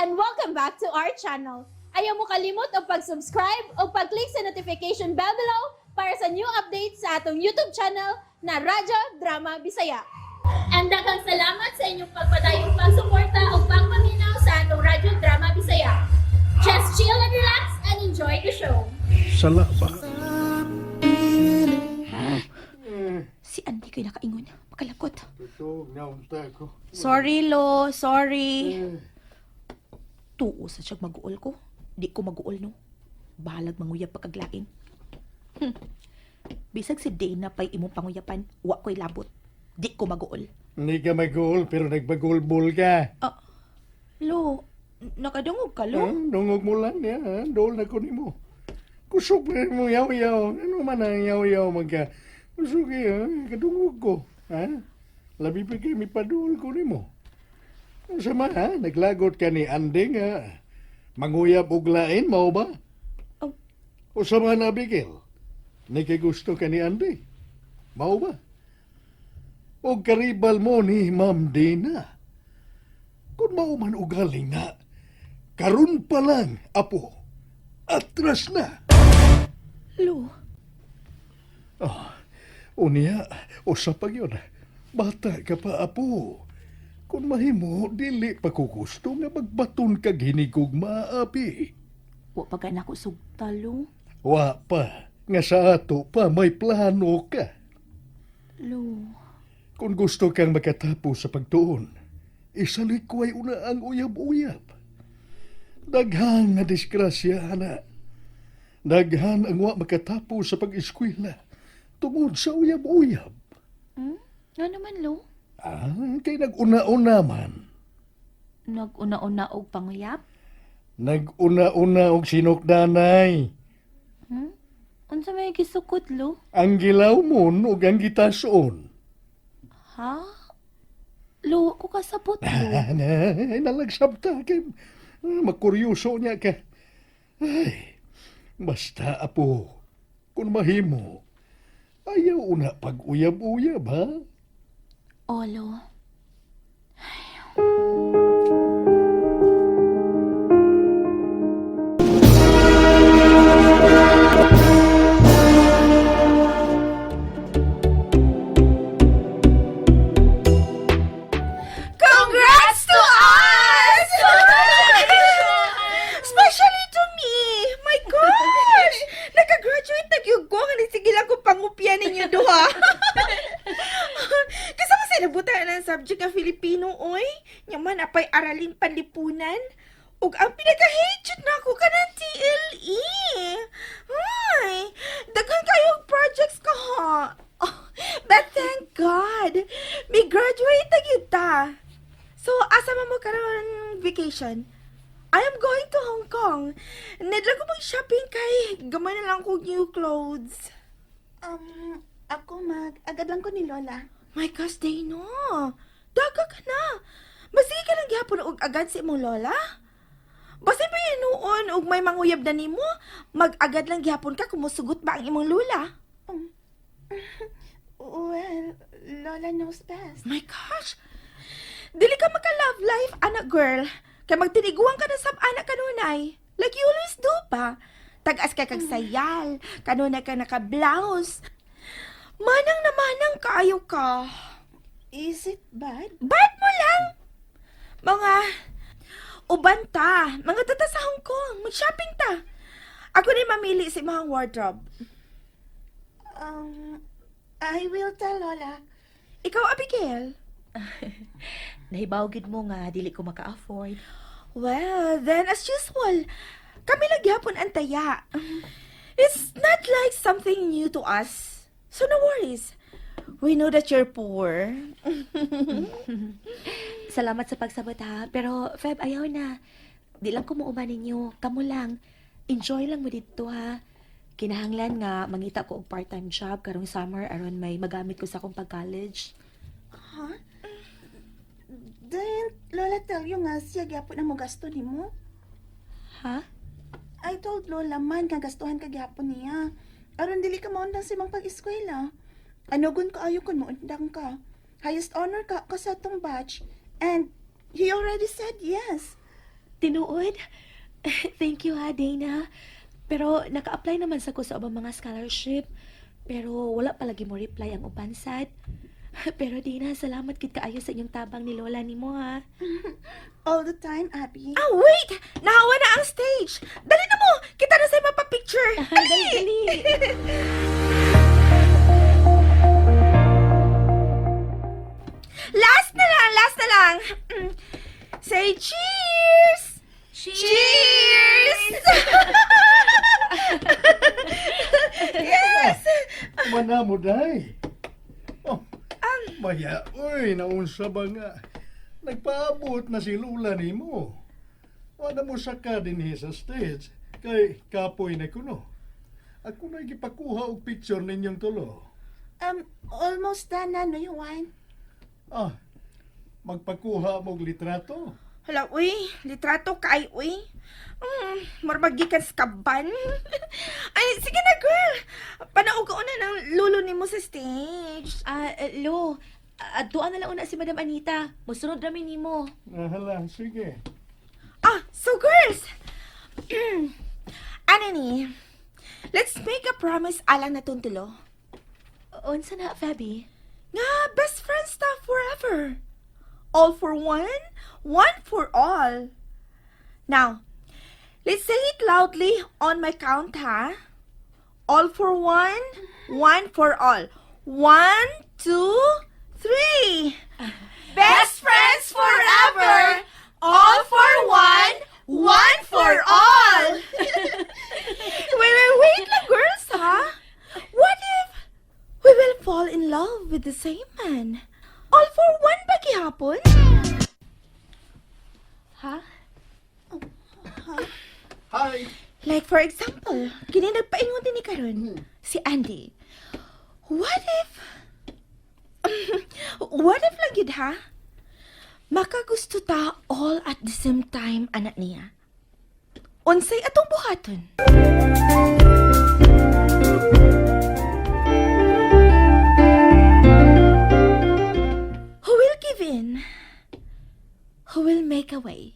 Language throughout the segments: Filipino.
and welcome back to our channel. Ayaw mo kalimot o pag-subscribe o pag-click sa notification bell below para sa new updates sa atong YouTube channel na Radyo Drama Bisaya. And daghang salamat sa inyong pagpadayong pagsuporta o pagpaminaw sa atong Radyo Drama Bisaya. Just chill and relax and enjoy the show. Sala Ba. Si Andy ko'y nakaingon. Makalakot. Ito, naunta ko. Sorry, Lo. Sorry. Tuo sa siyag mag-uol ko. Di ko mag-uol, no? Bahalag manguyab pagkaglain. Bisag si Dana pa'y imong panguyapan, wa ko'y labot. Di ko mag-uol. Hindi ka mag-goal, pero nagpag-goal-ball ka. Lo, nakadungog ka, Lo? Dungog mo lang niya, ha? Dool na ko ni mo. Kusog pa mo, yaw-yaw. Ano man ang yaw-yaw magka. Kusog ha? Kadungog ko. Ha? Labi pa kami padool ko ni mo. Sama ha? Naglagot ka ni Anding ha? Manguyab og lain, mao ba? Oh. O sama na, Abigail? Nagkagusto ka ni Andy? Mao ba? O karibal mo ni Ma'am Dina? Kung mao man ugaling na, karun pa lang, apo, atras na. Lo, Unya, usapag yun. Bata ka pa, apo. Kung mahimo, dili pa ko gusto nga magbaton ka ginigog maapi. wa pa ka na ko sugta, Lo. Wa pa, nga sa ato pa may plano ka. Lo, Kung gusto kang makatapos sa pagtuon, isalikway una ang uyab-uyab. Daghan nga disgrasya, ana. Daghan ang wa makatapos sa pag-eskwela tungod sa uyab-uyab. nga naman, Lo. Kay nag-una-una man. Nag-una-una og panguyap? Nag-una-una og sinokdanay. Unsa may gisukot, Lo? Ang gilaw mo ug ang gitason. Ha? Lo, ko kasabot, Lo. Nalagsabta kay makuryoso niya ka. Ay, basta apo, kung mahimo, ayaw una pag-uyab-uyab, ha? Olo. Congrats to us! Especially to me! My gosh! Naka-graduate na gyud ko nga sige lang ko pangupya ninyo duha. Kasi mo sila buta ng subject nga Filipino, oy. Nyaman apay aralin panlipunan. Ug ang pinaka-hate na ako ka ng TLE. Ay, daghan kayong projects ka ha. Oh, but thank God, may graduate na gyud ta. So, asa man mo karon vacation? I am going to Hong Kong. Nedla ko mag-shopping kay gamay na lang ko new clothes. Ako agad lang ko ni Lola. My gosh, Dano. Daga ka na. Masige ka lang gihapon og agad si imong lola. Basta pa yun noon og may manguyab na nimo, mag-agad lang gihapon ka kung musugot ba ang imong lola. Well, Lola knows best. My gosh. Dili ka maka-love life, anak girl. Kay magtiniguan ka na sab anak kanunay. Like you always do pa. Tagas ka kag sayal. Kanunay ka naka-blouse. Manang na manang kaayo ka. Is it bad? Bad mo lang. Mga uban ta. Mga tata sa Hong Kong. Mag-shopping ta. Ako na mamili sa mga wardrobe. I will tell Lola. Ikaw, Abigail? Nahibaw gid mo nga, dili ko maka-afford. Well, then as usual, kami lang gyapon ang taya. It's not like something new to us. So no worries. We know that you're poor. Salamat sa pagsabot, ha. Pero, Feb, ayaw na. Di lang ko muuban ninyo. Kamu lang. Enjoy lang mo dito, ha. Kinahanglan nga, mangita ko og part-time job karong summer aron may magamit ko sa akong pag-college. Huh? Didn't Lola tell you nga siya gyapon na mo gasto nimo? Ha? I told Lola man nga gastuhan ka gyapon niya. Aron dili ka maundang si mang pag-eskwela. Anugon ka ayo kun maundang ka. Highest honor ka sa atong batch. And he already said yes. Tinuod? Thank you ha, Dana. Pero naka-apply naman sa ko sa ubang mga scholarship. Pero wala palagi mo reply ang uban sad. Pero Dana, salamat gid kaayo sa inyong tabang ni Lola nimo ha. All the time, Abby. Ah, wait! Nahawa na ang stage! Dali na mo! Kita na sa'yo mapapicture! Dali. Last na lang! Say cheers! Cheers! Yes! Mana mo, day. Oh, maya, uy, naunsa ba nga? Nagpaabot na si Lula ni mo. Wala mo saka din sa stage. Kay kapoy na kuno. Ako na ikipakuha og picture ninyong tulo. Almost done na, no, yung wine. Magpakuha mo og litrato. Hala, uy. Litrato kay, uy. Marmagikan sa kaban. Ay, sige na, girl. Panaog ka una ng lulo ni mo sa stage. Lo, adtuan na lang una si Madam Anita. Musunod rami nimo. Hala, sige. So girls. Ano ni? Let's make a promise alang na tuntulo. Unsa na, Fabi? Nga, best friends ta forever. All for one, one for all. Now, let's say it loudly on my count, ha? All for one, one for all. 1, 2, 3. Best friends forever. All for one, one for all. Wait lang, girls, ha? What if we will fall in love with the same man? All for one ba gihapon? Ha? Hi! Like for example, kini nagpaingon din ni karon si Andy. What if lang gid ha? Makagusto ta all at the same time anak niya. Unsay atong buhaton? Who will give in? Who will make a way?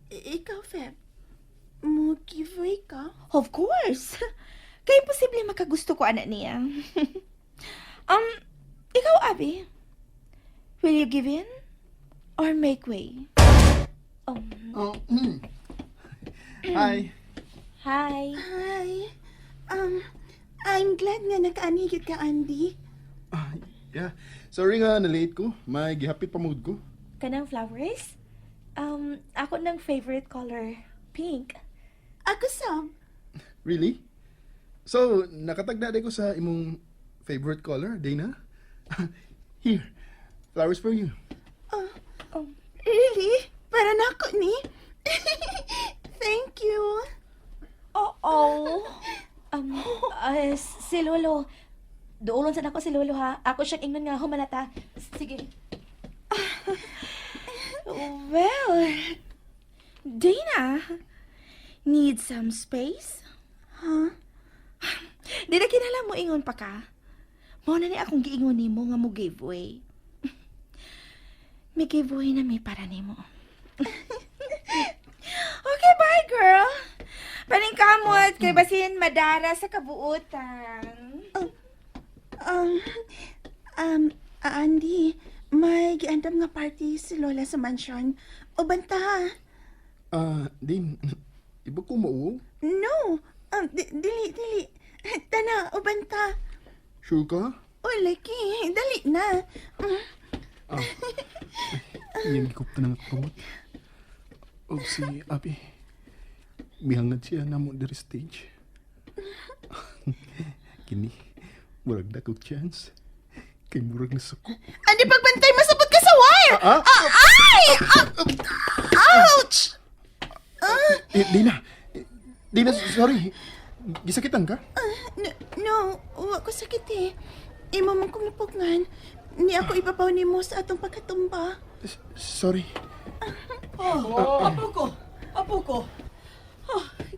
Ikaw, Feb. Mo giveaway ka? Of course. Kaya imposible makagusto ko anak niya. Ikaw, Abby. Will you give in? Or make way? Hi! Hi. Hi. I'm glad nga nakaanigit ka, Andy. Yeah. Sorry nga, na-late ko. May gihapit pa mood ko. Kanang flowers? Ako ng favorite color, pink. Ako, Sam. Really? So, nakatagda ko sa imong favorite color, Dana? Here, flowers for you. Really? Para na ako ni? Thank you. Oo. Si Lolo. Doolon sa ako si Lolo ha. Ako siyang ingnon nga humanata. Sige. Well, Dana, need some space? Huh? Di na kinala mo ingon pa ka? Mao na ni akong giingon nimo nga mo giveaway. May giveaway na may para nimo. Okay, bye, girl. Paningkamot kay basin madara sa kabuutan. Andy, may giandam nga party si Lola sa mansion. O banta? Din, iba ko mauo? No. Dili. Tana, o banta? Sure ka? O, laki. Dali na. Yan ko pa ng kamot. O si Abi, mihangad siya na mo dari stage. Kini, murag na kong chance. Kay murag na suko. Andi, pagbantay, masabot ka sa wire! Ay! Ouch! Dina, sorry. Gisakitan ka? No, wa ko sakit eh. Imo man kong napugngan. Ni ako ipapaw ni mo sa atong pagkatumba. Sorry. Apo ko.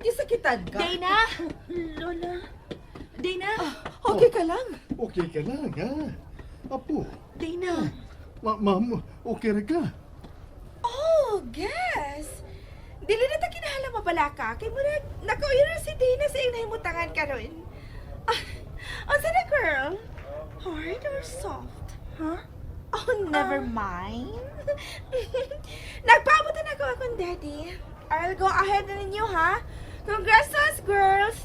Gisakitan ka? Dana! Lola. Dana! Okay ka lang? Okay ka lang, ha? Apo, Dana! ma'am, okay ra ka? Oh, Oh, guess. Dili na ta kinahanglan mabalaka kay murag nakauyra si Dana sa iyang nahimutangan karon. Asa na, girl? Hard or soft? Huh? Oh, never mind. Nagpabutan ako akong daddy. I'll go ahead na ninyo, ha? Congrats to us, girls!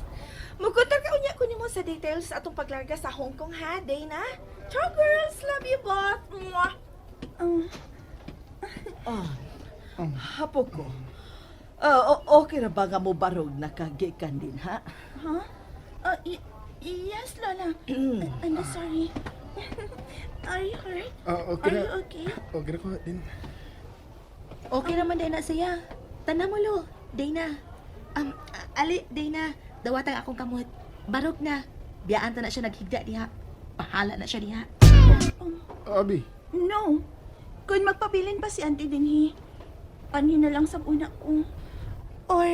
Mugunta ka unya ko nimo sa details sa atong paglarga sa Hong Kong, ha, Dana? Ciao, girls! Love you both! Mwah! Apo ko. Okay ra ba nga mo barog nakagikan din, ha? Huh? Yes, Lola. I'm sorry. Are you hurt? Okay Are na. you okay? Okay na ko din. Okay naman Dana siya. Tanan mo lo, Dana. Ali, Dana, dawatang akong kamot. Barog na. Biyaan ta na siya naghigda diha. Pahala na siya diha. Abi, No. Kung magpabilin pa si Auntie Dinhi, ano na lang sa una ko. Or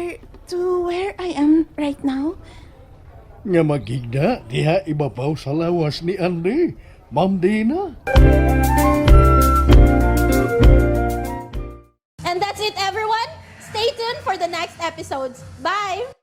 to where I am right now. Nga magigda, diha ibabaw sa lawas ni Andy. Ma'am Dina. And that's it, everyone. Stay tuned for the next episodes. Bye!